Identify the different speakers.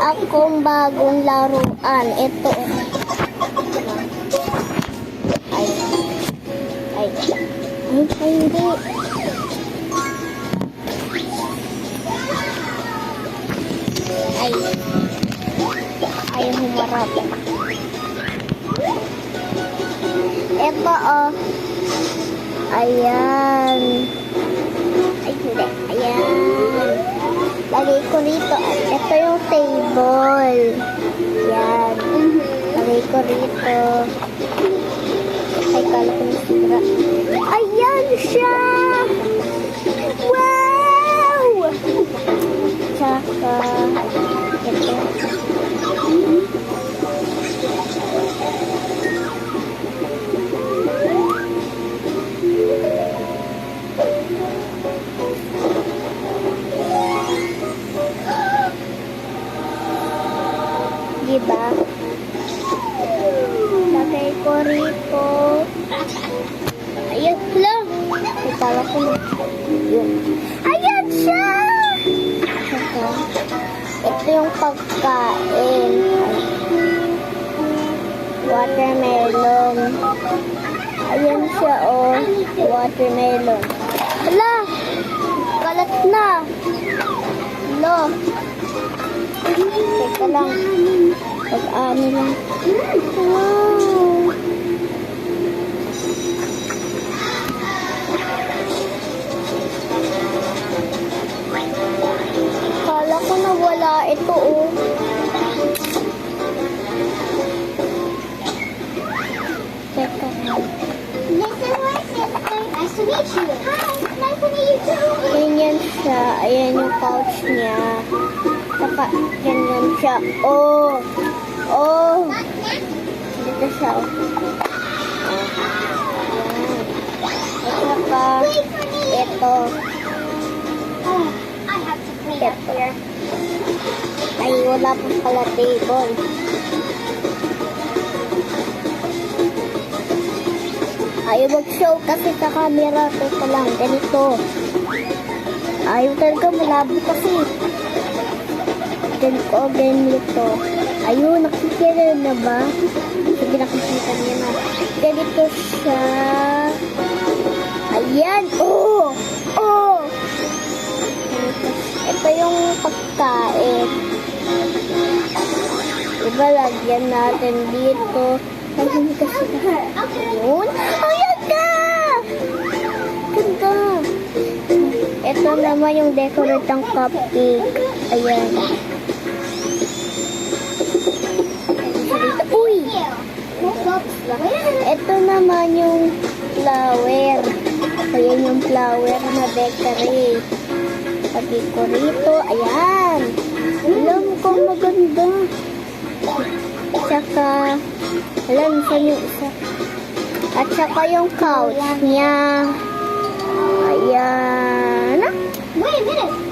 Speaker 1: akong bagong laruan. Ito. Ay, hindi. Ay, humarap. Ito, oh. Ayan. Ay, hindi. Ayan. Lagay ko rito. Ito yung table. Ayan. Lagay ko rito. Ay, kala ko nasira. Ayan siya! Wow! Tsaka, ito. Diba? Lagay ko rito. Ayun lang. Itala ko na. Yun. Ayan siya! Ito yung pagkain. Watermelon. Ayan siya, oh. Watermelon. Hala! Kalat na! Hala! Teka lang. Pag-ano lang. Wow! Kala ko na wala ito, oh. Teka lang.
Speaker 2: Nice to meet you. Hi, nice to meet you too.
Speaker 1: Ganyan siya. Ayan yung pouch niya. Saka, ganyan siya. Oh! Oh! Dito siya, oh. At saka, ito.
Speaker 2: Oh, I have to clean up here.
Speaker 1: Ay, wala pa pala table. Ayaw mag-show kasi sa camera. Teka lang, ganito. Ayaw talaga, malabo kasi. Ganito. Ayun, nakikita na ba? Sige, nakikita niya na. Ganito siya. Ayan, oh! Oh! Ito yung pagkain. Diba, lagyan natin dito. Lagyan kasi yun. Ayan ka! Ganda! Ito naman yung decorate ng cupcake. Ayan. Uy! Ito naman yung flower. Ayan yung flower na decorate. Lagi ko rito. Ayan. Alam ko maganda. Tsaka, alam saan yung isa. At saka yung couch niya. Ayan.
Speaker 2: Wait a minute.